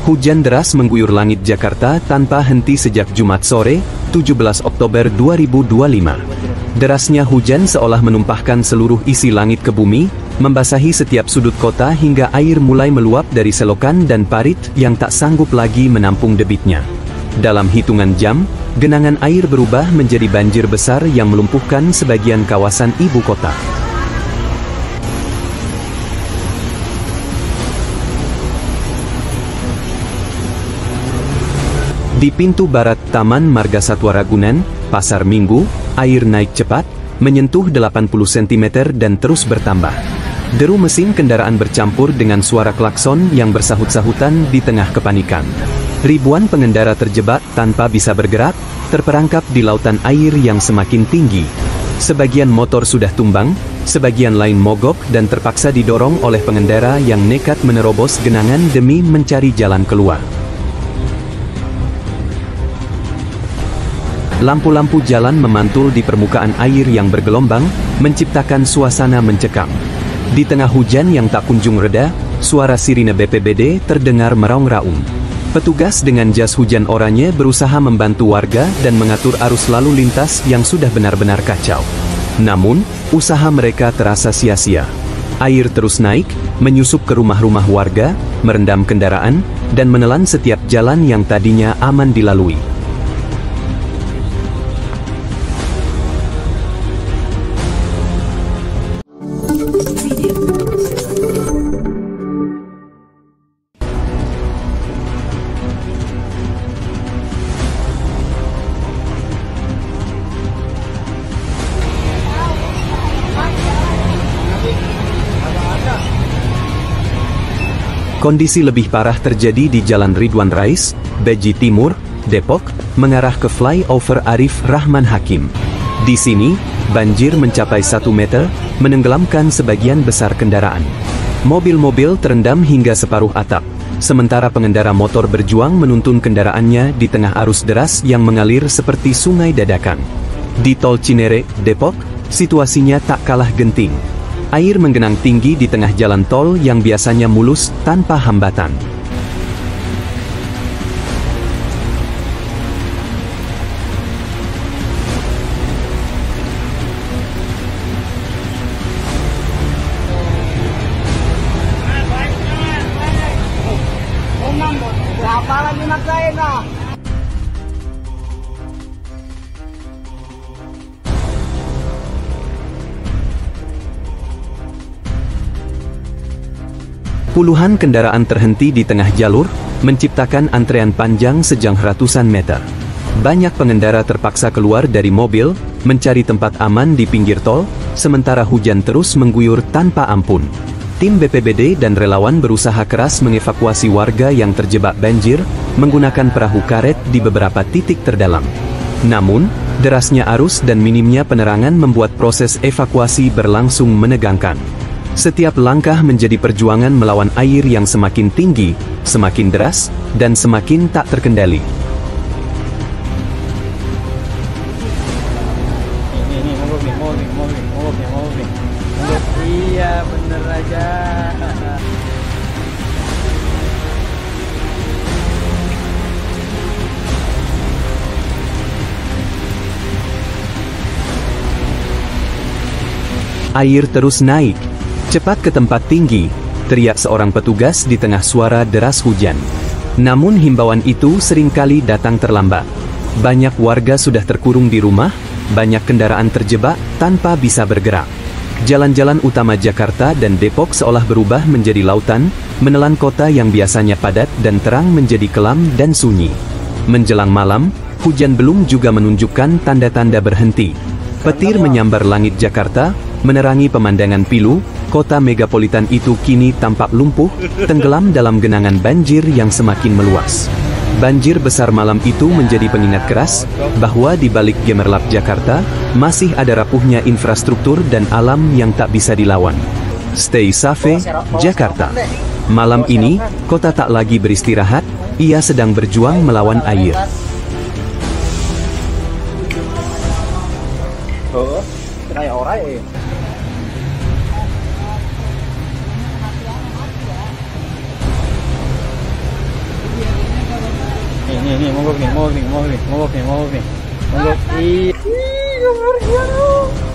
Hujan deras mengguyur langit Jakarta tanpa henti sejak Jumat sore, 17 Oktober 2025. Derasnya hujan seolah menumpahkan seluruh isi langit ke bumi, membasahi setiap sudut kota hingga air mulai meluap dari selokan dan parit yang tak sanggup lagi menampung debitnya. Dalam hitungan jam, genangan air berubah menjadi banjir besar yang melumpuhkan sebagian kawasan ibu kota. Di pintu barat Taman Marga Satwa Ragunan, Pasar Minggu, air naik cepat, menyentuh 80 cm dan terus bertambah. Deru mesin kendaraan bercampur dengan suara klakson yang bersahut-sahutan di tengah kepanikan. Ribuan pengendara terjebak tanpa bisa bergerak, terperangkap di lautan air yang semakin tinggi. Sebagian motor sudah tumbang, sebagian lain mogok dan terpaksa didorong oleh pengendara yang nekat menerobos genangan demi mencari jalan keluar. Lampu-lampu jalan memantul di permukaan air yang bergelombang, menciptakan suasana mencekam. Di tengah hujan yang tak kunjung reda, suara sirine BPBD terdengar meraung-raung. Petugas dengan jas hujan oranye berusaha membantu warga dan mengatur arus lalu lintas yang sudah benar-benar kacau. Namun, usaha mereka terasa sia-sia. Air terus naik, menyusup ke rumah-rumah warga, merendam kendaraan, dan menelan setiap jalan yang tadinya aman dilalui. Kondisi lebih parah terjadi di Jalan Ridwan Rais, Beji Timur, Depok, mengarah ke flyover Arif Rahman Hakim. Di sini, banjir mencapai 1 meter, menenggelamkan sebagian besar kendaraan. Mobil-mobil terendam hingga separuh atap, sementara pengendara motor berjuang menuntun kendaraannya di tengah arus deras yang mengalir seperti sungai dadakan. Di Tol Cinere, Depok, situasinya tak kalah genting. Air menggenang tinggi di tengah jalan tol yang biasanya mulus tanpa hambatan. Puluhan kendaraan terhenti di tengah jalur, menciptakan antrean panjang sejauh ratusan meter. Banyak pengendara terpaksa keluar dari mobil, mencari tempat aman di pinggir tol, sementara hujan terus mengguyur tanpa ampun. Tim BPBD dan relawan berusaha keras mengevakuasi warga yang terjebak banjir, menggunakan perahu karet di beberapa titik terdalam. Namun, derasnya arus dan minimnya penerangan membuat proses evakuasi berlangsung menegangkan. Setiap langkah menjadi perjuangan melawan air yang semakin tinggi, semakin deras, dan semakin tak terkendali. Iya, bener aja. Air terus naik. Cepat ke tempat tinggi, teriak seorang petugas di tengah suara deras hujan. Namun himbauan itu seringkali datang terlambat. Banyak warga sudah terkurung di rumah, banyak kendaraan terjebak tanpa bisa bergerak. Jalan-jalan utama Jakarta dan Depok seolah berubah menjadi lautan, menelan kota yang biasanya padat dan terang menjadi kelam dan sunyi. Menjelang malam, hujan belum juga menunjukkan tanda-tanda berhenti. Petir menyambar langit Jakarta, menerangi pemandangan pilu. Kota megapolitan itu kini tampak lumpuh, tenggelam dalam genangan banjir yang semakin meluas. Banjir besar malam itu menjadi pengingat keras, bahwa di balik gemerlap Jakarta, masih ada rapuhnya infrastruktur dan alam yang tak bisa dilawan. Stay safe, Jakarta. Malam ini, kota tak lagi beristirahat, ia sedang berjuang melawan air. nih, mogok nih. Mogok. Ih, gambarnya.